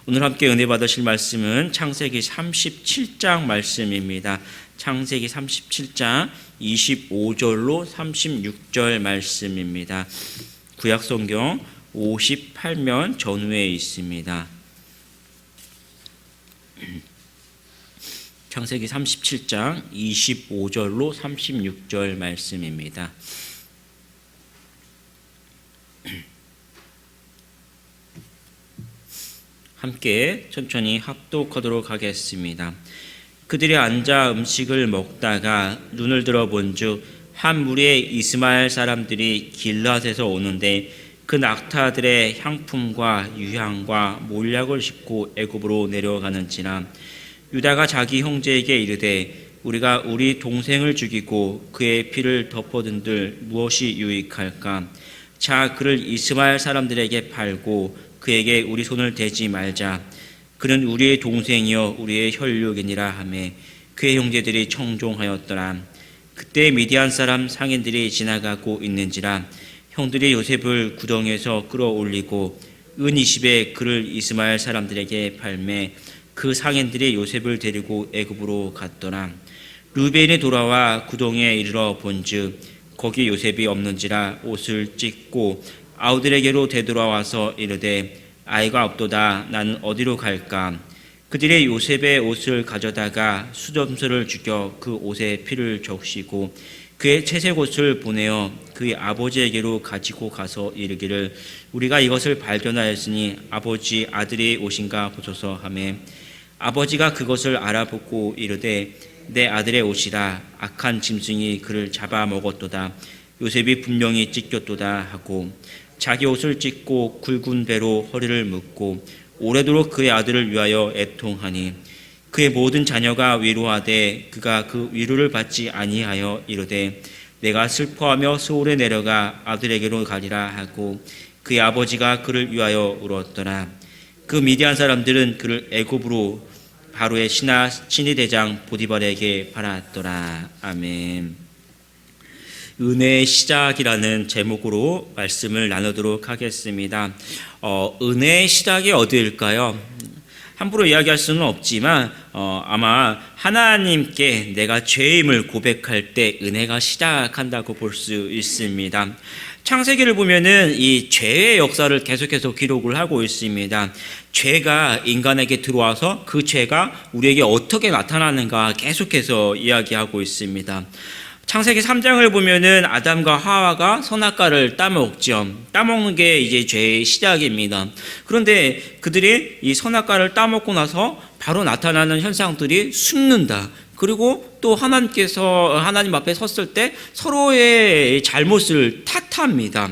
오늘 함께 은혜 받으실 말씀은 창세기 37장 말씀입니다. 창세기 37장 25절로 36절 말씀입니다. 구약성경 58면 전후에 있습니다. 창세기 37장 25절로 36절 말씀입니다. 함께 천천히 합독하도록 하겠습니다. 그들이 앉아 음식을 먹다가 눈을 들어 본즉 한 무리의 이스마엘 사람들이 길앗에서 오는데 그 낙타들의 향품과 유향과 몰약을 싣고 애굽으로 내려가는지라. 유다가 자기 형제에게 이르되 우리가 우리 동생을 죽이고 그의 피를 덮어둔들 무엇이 유익할까? 자, 그를 이스마엘 사람들에게 팔고 그에게 우리 손을 대지 말자. 그는 우리의 동생이요 우리의 혈육이니라 하매 그의 형제들이 청종하였더라. 그때 미디안 사람 상인들이 지나가고 있는지라. 형들이 요셉을 구덩이에서 끌어올리고 은 20에 그를 이스마엘 사람들에게 팔매 그 상인들이 요셉을 데리고 애굽으로 갔더라. 르벤이 돌아와 구덩이에 이르러 본즉 거기 요셉이 없는지라 옷을 찢고 아우들에게로 되돌아와서 이르되 아이가 없도다. 나는 어디로 갈까? 그들의 요셉의 옷을 가져다가 수점소를 죽여 그 옷에 피를 적시고 그의 채색 옷을 보내어 그의 아버지에게로 가지고 가서 이르기를 우리가 이것을 발견하였으니 아버지 아들의 옷인가 보소서 하매 아버지가 그것을 알아보고 이르되 내 아들의 옷이라. 악한 짐승이 그를 잡아먹었도다. 요셉이 분명히 찢겼도다 하고 자기 옷을 찢고 굵은 배로 허리를 묶고 오래도록 그의 아들을 위하여 애통하니 그의 모든 자녀가 위로하되 그가 그 위로를 받지 아니하여 이르되 내가 슬퍼하며 소울에 내려가 아들에게로 가리라 하고 그의 아버지가 그를 위하여 울었더라. 그 미디안 사람들은 그를 애굽으로 바로의 신하 대장 보디발에게 팔았더라. 아멘. 은혜의 시작이라는 제목으로 말씀을 나누도록 하겠습니다. 은혜의 시작이 어디일까요? 함부로 이야기할 수는 없지만 아마 하나님께 내가 죄임을 고백할 때 은혜가 시작한다고 볼 수 있습니다. 창세기를 보면은 이 죄의 역사를 계속해서 기록을 하고 있습니다. 죄가 인간에게 들어와서 그 죄가 우리에게 어떻게 나타나는가 계속해서 이야기하고 있습니다. 창세기 3장을 보면은 아담과 하와가 선악과를 따먹죠. 따먹는 게 이제 죄의 시작입니다. 그런데 그들이 이 선악과를 따먹고 나서 바로 나타나는 현상들이 숨는다. 그리고 또 하나님 앞에 섰을 때 서로의 잘못을 탓합니다.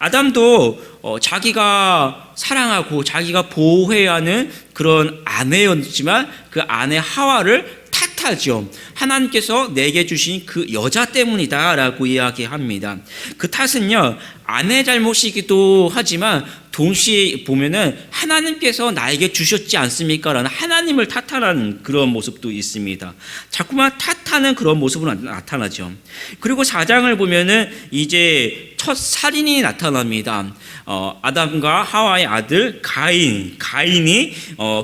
아담도 자기가 사랑하고 자기가 보호해야 하는 그런 아내였지만 그 아내 하와를 탓하죠. 하나님께서 내게 주신 그 여자 때문이다라고 이야기합니다. 그 탓은요 아내 잘못이기도 하지만 동시에 보면은 하나님께서 나에게 주셨지 않습니까라는 하나님을 탓하는 그런 모습도 있습니다. 자꾸만 탓하는 그런 모습으로 나타나죠. 그리고 4장을 보면은 이제 첫 살인이 나타납니다. 아담과 하와의 아들 가인이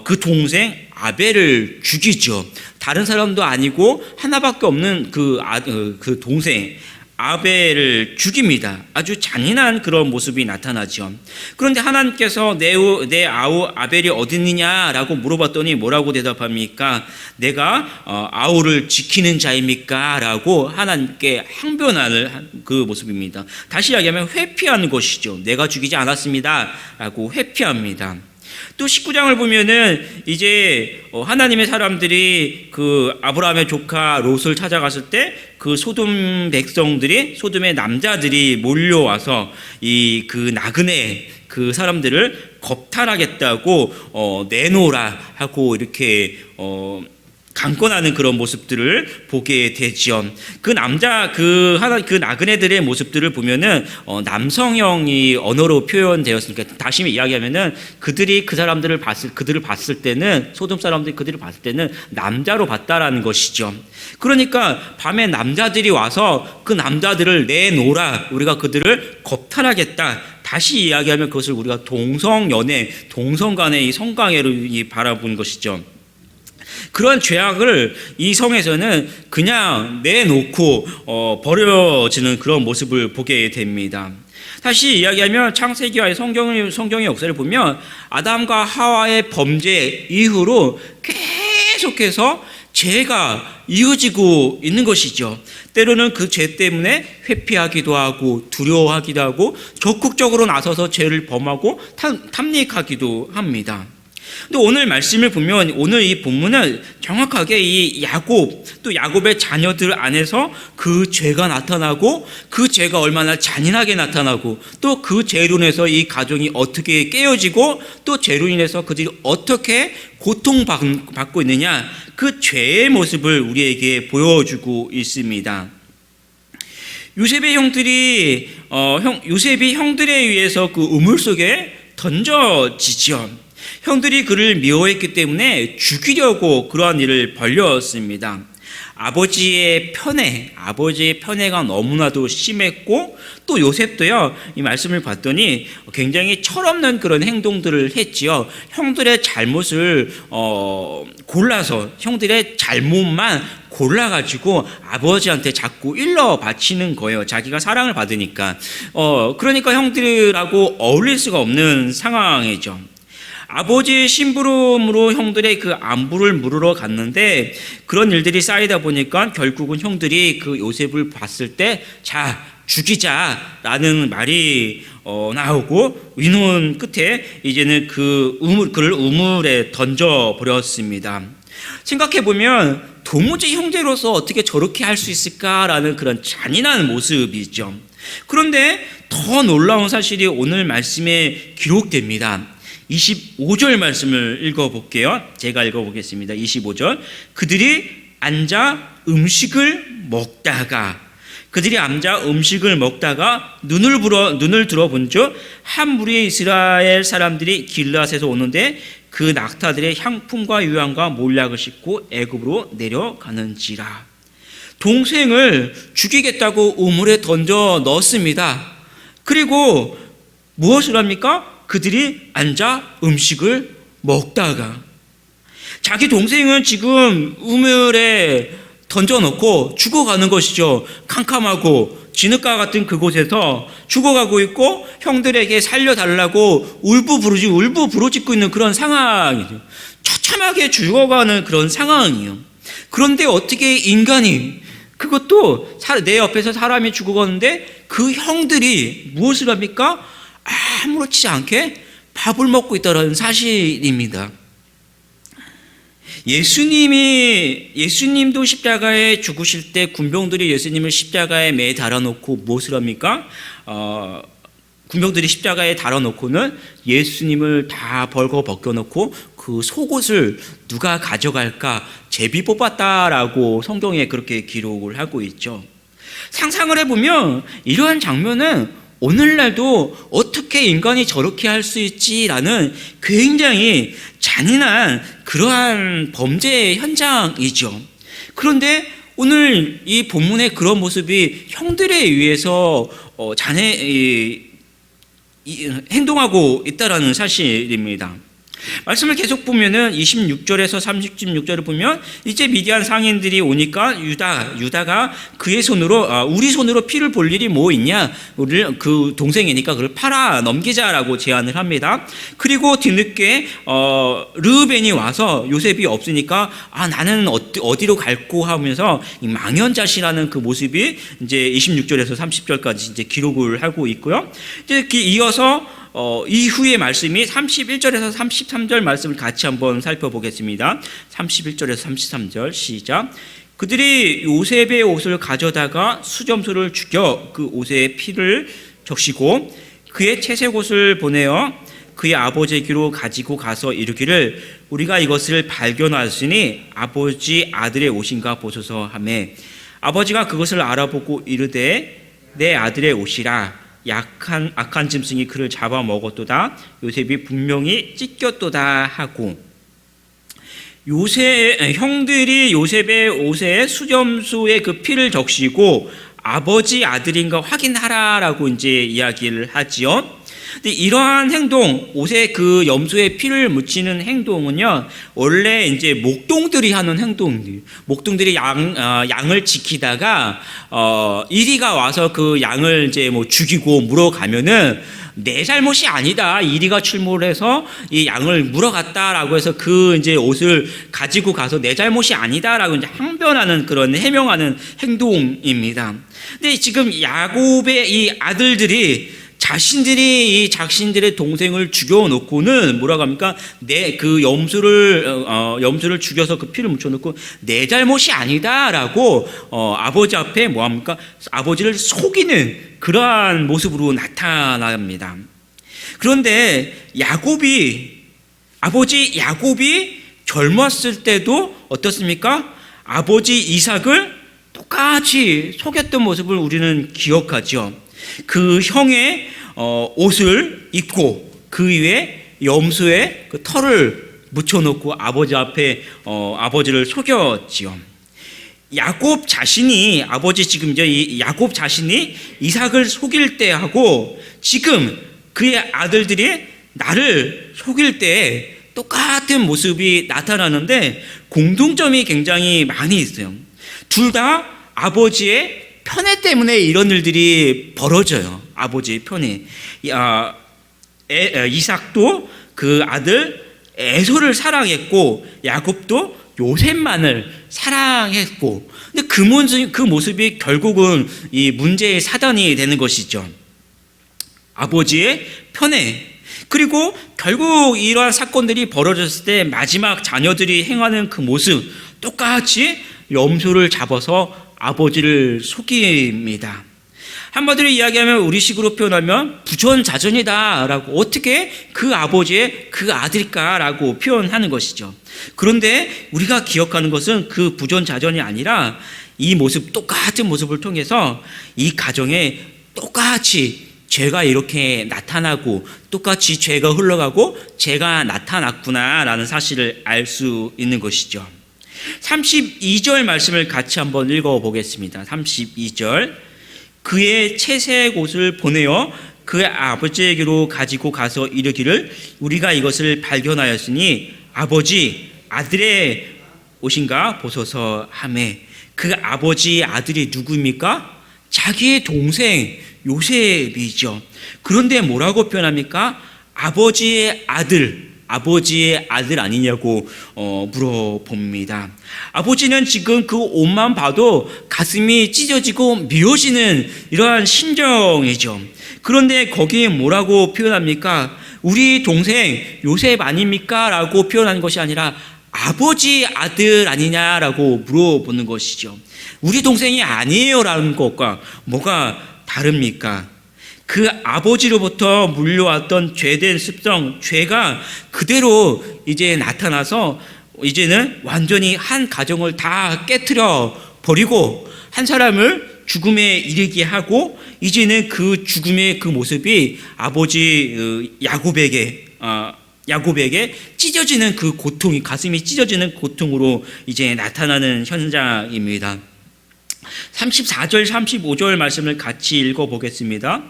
그 동생 아벨을 죽이죠. 다른 사람도 아니고 하나밖에 없는 그 동생 아벨을 죽입니다. 아주 잔인한 그런 모습이 나타나죠. 그런데 하나님께서 내 아우 아벨이 어디 있느냐라고 물어봤더니 뭐라고 대답합니까? 내가 아우를 지키는 자입니까? 라고 하나님께 항변하는 그 모습입니다. 다시 이야기하면 회피하는 것이죠. 내가 죽이지 않았습니다 라고 회피합니다. 또 19장을 보면은 이제 하나님의 사람들이 그 아브라함의 조카 롯을 찾아갔을 때 그 소돔 백성들이 소돔의 남자들이 몰려와서 이 그 나그네 그 사람들을 겁탈하겠다고 내놓으라 하고 이렇게 강권하는 그런 모습들을 보게 되지요. 그 나그네들의 모습들을 보면은 남성형이 언어로 표현되었으니까 다시 이야기하면은 그들을 봤을 때는 소돔 사람들이 그들을 봤을 때는 남자로 봤다라는 것이죠. 그러니까 밤에 남자들이 와서 그 남자들을 내놓으라, 우리가 그들을 겁탈하겠다. 다시 이야기하면 그것을 우리가 동성연애, 동성간의 이 성관계로 바라본 것이죠. 그런 죄악을 이 성에서는 그냥 내놓고 버려지는 그런 모습을 보게 됩니다. 다시 이야기하면 창세기와의 성경의 역사를 보면 아담과 하와의 범죄 이후로 계속해서 죄가 이어지고 있는 것이죠. 때로는 그 죄 때문에 회피하기도 하고 두려워하기도 하고 적극적으로 나서서 죄를 범하고 탐닉하기도 합니다. 근데 오늘 말씀을 보면 오늘 이 본문은 정확하게 이 야곱 또 야곱의 자녀들 안에서 그 죄가 나타나고 그 죄가 얼마나 잔인하게 나타나고 또 그 죄로 인해서 이 가정이 어떻게 깨어지고 또 죄로 인해서 그들이 어떻게 고통받고 있느냐 그 죄의 모습을 우리에게 보여주고 있습니다. 요셉의 형들이 요셉이 형들에 의해서 그 우물 속에 던져지죠. 형들이 그를 미워했기 때문에 죽이려고 그러한 일을 벌였습니다. 아버지의 편애가 너무나도 심했고 또 요셉도요 이 말씀을 봤더니 굉장히 철없는 그런 행동들을 했지요. 형들의 잘못을 골라서 형들의 잘못만 골라가지고 아버지한테 자꾸 일러 바치는 거예요. 자기가 사랑을 받으니까. 그러니까 형들하고 어울릴 수가 없는 상황이죠. 아버지의 심부름으로 형들의 그 안부를 물으러 갔는데 그런 일들이 쌓이다 보니까 결국은 형들이 그 요셉을 봤을 때 자 죽이자라는 말이 나오고 위논 끝에 이제는 그를 우물에 던져 버렸습니다. 생각해 보면 도무지 형제로서 어떻게 저렇게 할 수 있을까라는 그런 잔인한 모습이죠. 그런데 더 놀라운 사실이 오늘 말씀에 기록됩니다. 25절 말씀을 읽어볼게요. 제가 읽어보겠습니다. 25절. 그들이 앉아 음식을 먹다가 눈을 들어본즉 한 무리의 이스라엘 사람들이 길앗에서 오는데 그 낙타들의 향품과 유향과 몰약을 싣고 애굽으로 내려가는지라. 동생을 죽이겠다고 우물에 던져 넣었습니다. 그리고 무엇을 합니까? 그들이 앉아 음식을 먹다가 자기 동생은 지금 우물에 던져놓고 죽어가는 것이죠. 캄캄하고 진흙가 같은 그곳에서 죽어가고 있고 형들에게 살려달라고 울부부러짓고 있는 그런 상황이죠. 처참하게 죽어가는 그런 상황이에요. 그런데 어떻게 인간이 그것도 내 옆에서 사람이 죽어가는데 그 형들이 무엇을 합니까? 아무렇지 않게 밥을 먹고 있다는 사실입니다. 예수님도 십자가에 죽으실 때 군병들이 예수님을 십자가에 매 달아놓고 무엇을 합니까? 군병들이 십자가에 달아놓고는 예수님을 다 벗겨놓고 그 속옷을 누가 가져갈까 제비 뽑았다라고 성경에 그렇게 기록을 하고 있죠. 상상을 해보면 이러한 장면은 오늘날도 어떻게 인간이 저렇게 할 수 있지라는 굉장히 잔인한 그러한 범죄의 현장이죠. 그런데 오늘 이 본문의 그런 모습이 형들에 의해서 행동하고 있다는 사실입니다. 말씀을 계속 보면은 26절에서 36절을 보면 이제 미디안 상인들이 오니까 유다가 그의 손으로 우리 손으로 피를 볼 일이 뭐 있냐, 우리를 그 동생이니까 그걸 팔아 넘기자라고 제안을 합니다. 그리고 뒤늦게 르우벤이 와서 요셉이 없으니까 나는 어디로 갈고 하면서 이 망연자실하는 그 모습이 이제 26절에서 30절까지 이제 기록을 하고 있고요. 이제 이어서 이후의 말씀이 31절에서 33절 말씀을 같이 한번 살펴보겠습니다. 31절에서 33절 시작. 그들이 요셉의 옷을 가져다가 수점소를 죽여 그 옷에 피를 적시고 그의 채색 옷을 보내어 그의 아버지에게로 가지고 가서 이르기를 우리가 이것을 발견하였으니 아버지 아들의 옷인가 보소서 하며 아버지가 그것을 알아보고 이르되 내 아들의 옷이라. 악한 짐승이 그를 잡아먹었도다. 요셉이 분명히 찢겼도다 하고 형들이 요셉의 옷에 수점소에 그 피를 적시고 아버지 아들인가 확인하라라고 이제 이야기를 하지요. 근데 이러한 행동, 옷에 그 염소의 피를 묻히는 행동은요, 원래 이제 목동들이 하는 행동들, 목동들이 양을 지키다가 이리가 와서 그 양을 이제 뭐 죽이고 물어가면은 내 잘못이 아니다. 이리가 출몰을 해서 이 양을 물어갔다라고 해서 그 이제 옷을 가지고 가서 내 잘못이 아니다라고 이제 항변하는 그런 해명하는 행동입니다. 근데 지금 야곱의 이 아들들이 자신들이 이 자신들의 동생을 죽여놓고는 뭐라고 합니까? 내 그 염소를 죽여서 그 피를 묻혀놓고 내 잘못이 아니다라고 아버지 앞에 뭐 합니까? 아버지를 속이는 그러한 모습으로 나타납니다. 그런데 아버지 야곱이 젊었을 때도 어떻습니까? 아버지 이삭을 똑같이 속였던 모습을 우리는 기억하죠. 그 형의 옷을 입고 그 위에 염소의 그 털을 묻혀놓고 아버지 앞에 아버지를 속였지요. 야곱 자신이 야곱 자신이 이삭을 속일 때하고 지금 그의 아들들이 나를 속일 때 똑같은 모습이 나타나는데 공통점이 굉장히 많이 있어요. 둘 다 아버지의 편애 때문에 이런 일들이 벌어져요. 아버지의 편애. 이삭도 그 아들 에서를 사랑했고 야곱도 요셉만을 사랑했고, 근데 그 모습이 결국은 이 문제의 사단이 되는 것이죠. 아버지의 편애. 그리고 결국 이러한 사건들이 벌어졌을 때 마지막 자녀들이 행하는 그 모습, 똑같이 염소를 잡아서 아버지를 속입니다. 한마디로 이야기하면 우리식으로 표현하면 부전자전이다라고, 어떻게 그 아버지의 그 아들일까라고 표현하는 것이죠. 그런데 우리가 기억하는 것은 그 부전자전이 아니라 이 모습, 똑같은 모습을 통해서 이 가정에 똑같이 죄가 이렇게 나타나고 똑같이 죄가 흘러가고 죄가 나타났구나라는 사실을 알 수 있는 것이죠. 32절 말씀을 같이 한번 읽어보겠습니다. 32절. 그의 채색 옷을 보내어 그 아버지에게로 가지고 가서 이르기를 우리가 이것을 발견하였으니 아버지 아들의 옷인가 보소서 하매. 그 아버지의 아들이 누구입니까? 자기의 동생 요셉이죠. 그런데 뭐라고 표현합니까? 아버지의 아들 아니냐고 물어봅니다. 아버지는 지금 그 옷만 봐도 가슴이 찢어지고 미어지는 이러한 심정이죠. 그런데 거기에 뭐라고 표현합니까? 우리 동생 요셉 아닙니까? 라고 표현한 것이 아니라 아버지 아들 아니냐라고 물어보는 것이죠. 우리 동생이 아니에요 라는 것과 뭐가 다릅니까? 그 아버지로부터 물려왔던 죄된 습성, 죄가 그대로 이제 나타나서 이제는 완전히 한 가정을 다 깨트려 버리고 한 사람을 죽음에 이르게 하고, 이제는 그 죽음의 그 모습이 아버지 야곱에게 찢어지는 그 고통이, 가슴이 찢어지는 고통으로 이제 나타나는 현장입니다. 34절 35절 말씀을 같이 읽어보겠습니다.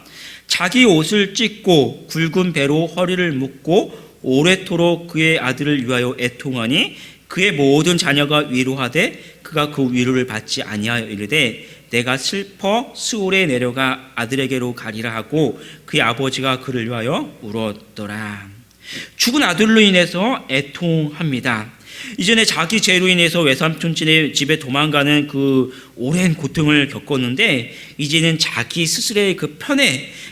자기 옷을 찢고 굵은 배로 허리를 묶고 오래도록 그의 아들을 위하여 애통하니 그의 모든 자녀가 위로하되 그가 그 위로를 받지 아니하여 이르되 내가 슬퍼 스올에 내려가 아들에게로 가리라 하고 그의 아버지가 그를 위하여 울었더라. 죽은 아들로 인해서 애통합니다. 이전에 자기 죄로 인해서 외삼촌 집에 도망가는 그 오랜 고통을 겪었는데, 이제는 자기 스스로의 그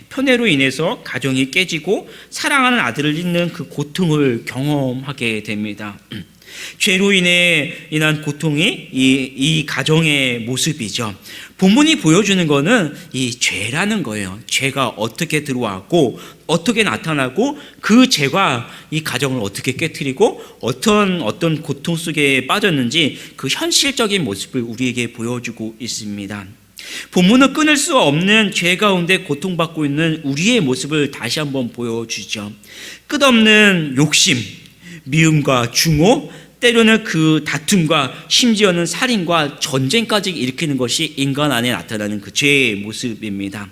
편애로 인해서 가정이 깨지고 사랑하는 아들을 잃는 그 고통을 경험하게 됩니다. 죄로 인한 고통이 이 가정의 모습이죠. 본문이 보여주는 것은 이 죄라는 거예요. 죄가 어떻게 들어왔고 어떻게 나타나고 그 죄가 이 가정을 어떻게 깨트리고 어떤 고통 속에 빠졌는지 그 현실적인 모습을 우리에게 보여주고 있습니다. 본문은 끊을 수 없는 죄 가운데 고통받고 있는 우리의 모습을 다시 한번 보여주죠. 끝없는 욕심, 미움과 중호, 때로는 그 다툼과 심지어는 살인과 전쟁까지 일으키는 것이 인간 안에 나타나는 그 죄의 모습입니다.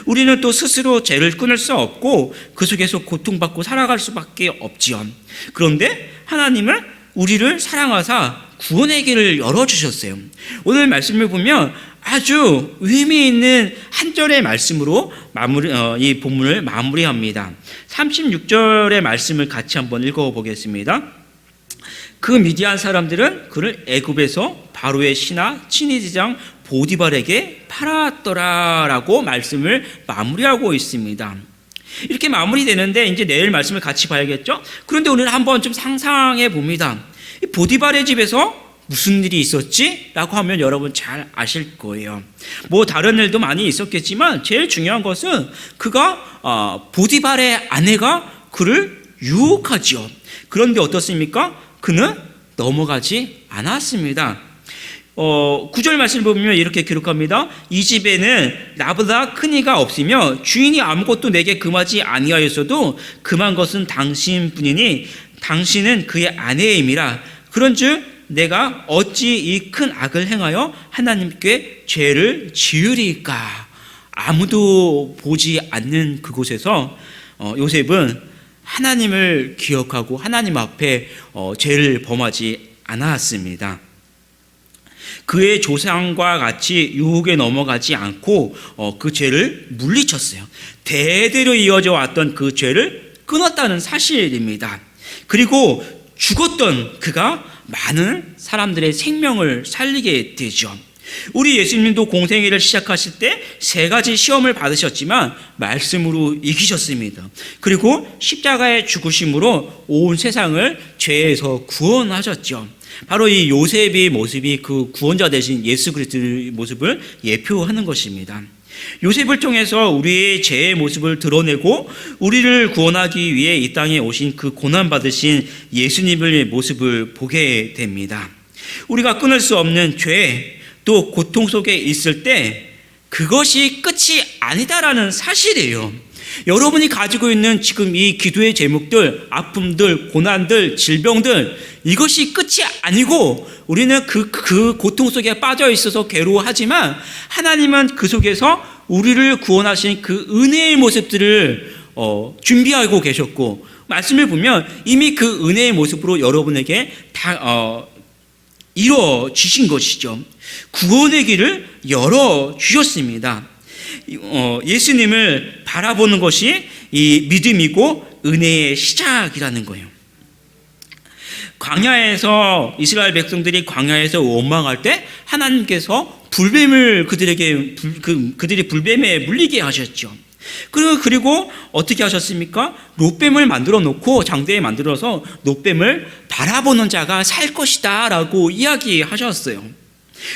우리는 또 스스로 죄를 끊을 수 없고 그 속에서 고통받고 살아갈 수밖에 없지요. 그런데 하나님은 우리를 사랑하사 구원의 길을 열어주셨어요. 오늘 말씀을 보면 아주 의미 있는 한 절의 말씀으로 이 본문을 마무리합니다. 36절의 말씀을 같이 한번 읽어보겠습니다. 그 미디안 사람들은 그를 애굽에서 바로의 신하 친위대장 보디발에게 팔았더라라고 말씀을 마무리하고 있습니다. 이렇게 마무리되는데 이제 내일 말씀을 같이 봐야겠죠? 그런데 오늘 한번 좀 상상해 봅니다. 이 보디발의 집에서 무슨 일이 있었지? 라고 하면 여러분 잘 아실 거예요. 뭐 다른 일도 많이 있었겠지만 제일 중요한 것은 그가 보디발의 아내가 그를 유혹하죠. 그런데 어떻습니까? 그는 넘어가지 않았습니다. 9절 말씀을 보면 이렇게 기록합니다. 이 집에는 나보다 큰 이가 없으며 주인이 아무것도 내게 금하지 아니하였어도 금한 것은 당신뿐이니 당신은 그의 아내임이라. 그런즉 내가 어찌 이 큰 악을 행하여 하나님께 죄를 지으리까. 아무도 보지 않는 그곳에서 요셉은 하나님을 기억하고 하나님 앞에 죄를 범하지 않았습니다. 그의 조상과 같이 유혹에 넘어가지 않고 그 죄를 물리쳤어요. 대대로 이어져 왔던 그 죄를 끊었다는 사실입니다. 그리고 죽었던 그가 많은 사람들의 생명을 살리게 되죠. 우리 예수님도 공생애를 시작하실 때 3가지 시험을 받으셨지만 말씀으로 이기셨습니다. 그리고 십자가의 죽으심으로 온 세상을 죄에서 구원하셨죠. 바로 이 요셉의 모습이 그 구원자 되신 예수 그리스도의 모습을 예표하는 것입니다. 요셉을 통해서 우리의 죄의 모습을 드러내고 우리를 구원하기 위해 이 땅에 오신 그 고난받으신 예수님의 모습을 보게 됩니다. 우리가 끊을 수 없는 죄, 또 고통 속에 있을 때 그것이 끝이 아니다라는 사실이에요. 여러분이 가지고 있는 지금 이 기도의 제목들, 아픔들, 고난들, 질병들, 이것이 끝이 아니고 우리는 그 고통 속에 빠져 있어서 괴로워하지만 하나님은 그 속에서 우리를 구원하신 그 은혜의 모습들을 준비하고 계셨고, 말씀을 보면 이미 그 은혜의 모습으로 여러분에게 다 이루어지신 것이죠. 구원의 길을 열어주셨습니다. 예수님을 바라보는 것이 이 믿음이고 은혜의 시작이라는 거예요. 광야에서 이스라엘 백성들이 광야에서 원망할 때 하나님께서 불뱀을 그들이 불뱀에 물리게 하셨죠. 그리고 어떻게 하셨습니까? 롯뱀을 만들어 놓고 장대에 만들어서 롯뱀을 바라보는 자가 살 것이다 라고 이야기하셨어요.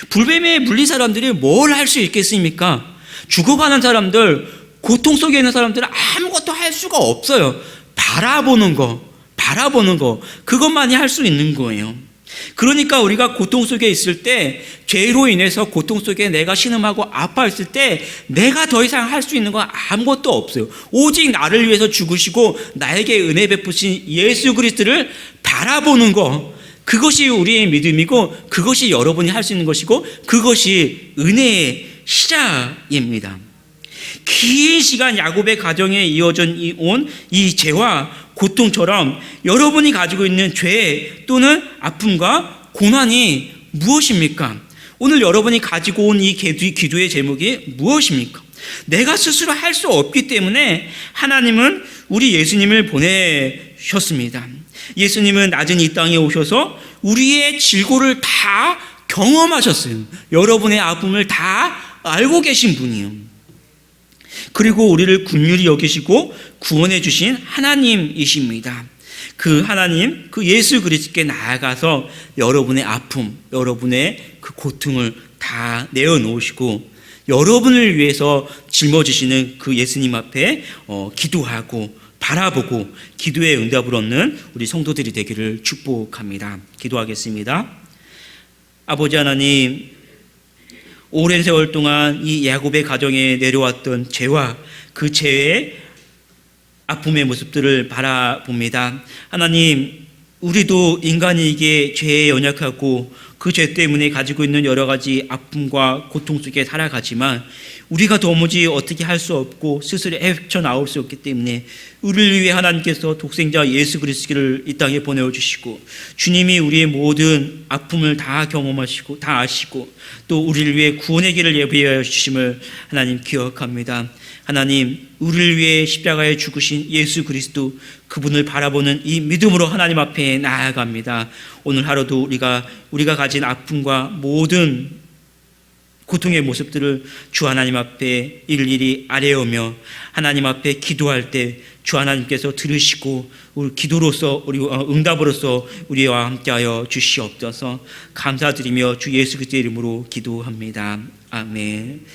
불뱀에 물린 사람들이 뭘 할 수 있겠습니까? 죽어가는 사람들, 고통 속에 있는 사람들은 아무것도 할 수가 없어요. 바라보는 거, 그것만이 할 수 있는 거예요. 그러니까 우리가 고통 속에 있을 때, 죄로 인해서 고통 속에 내가 신음하고 아파했을 때 내가 더 이상 할 수 있는 건 아무것도 없어요. 오직 나를 위해서 죽으시고 나에게 은혜 베푸신 예수 그리스도를 바라보는 거, 그것이 우리의 믿음이고 그것이 여러분이 할 수 있는 것이고 그것이 은혜의 시작입니다. 긴 시간 야곱의 가정에 이어져 온 이 죄와 고통처럼 여러분이 가지고 있는 죄 또는 아픔과 고난이 무엇입니까? 오늘 여러분이 가지고 온 이 기도의 제목이 무엇입니까? 내가 스스로 할 수 없기 때문에 하나님은 우리 예수님을 보내셨습니다. 예수님은 낮은 이 땅에 오셔서 우리의 질고를 다 경험하셨어요. 여러분의 아픔을 다 알고 계신 분이에요. 그리고 우리를 긍휼히 여기시고 구원해 주신 하나님이십니다. 그 하나님, 그 예수 그리스도께 나아가서 여러분의 아픔, 여러분의 그 고통을 다 내어놓으시고 여러분을 위해서 짊어지시는 그 예수님 앞에 기도하고 바라보고 기도의 응답을 얻는 우리 성도들이 되기를 축복합니다. 기도하겠습니다. 아버지 하나님, 오랜 세월 동안 이 야곱의 가정에 내려왔던 죄와 그 죄의 아픔의 모습들을 바라봅니다. 하나님, 우리도 인간이기에 죄에 연약하고 그 죄 때문에 가지고 있는 여러 가지 아픔과 고통 속에 살아가지만 우리가 도무지 어떻게 할 수 없고 스스로 헤쳐나올 수 없기 때문에 우리를 위해 하나님께서 독생자 예수 그리스도를 이 땅에 보내주시고 주님이 우리의 모든 아픔을 다 경험하시고 다 아시고 또 우리를 위해 구원의 길을 예비하여 주심을 하나님 기억합니다. 하나님, 우리를 위해 십자가에 죽으신 예수 그리스도 그분을 바라보는 이 믿음으로 하나님 앞에 나아갑니다. 오늘 하루도 우리가 가진 아픔과 모든 고통의 모습들을 주 하나님 앞에 일일이 아뢰오며 하나님 앞에 기도할 때 주 하나님께서 들으시고 우리 기도로서 우리 응답으로서 우리와 함께하여 주시옵소서. 감사드리며 주 예수 그리스도의 이름으로 기도합니다. 아멘.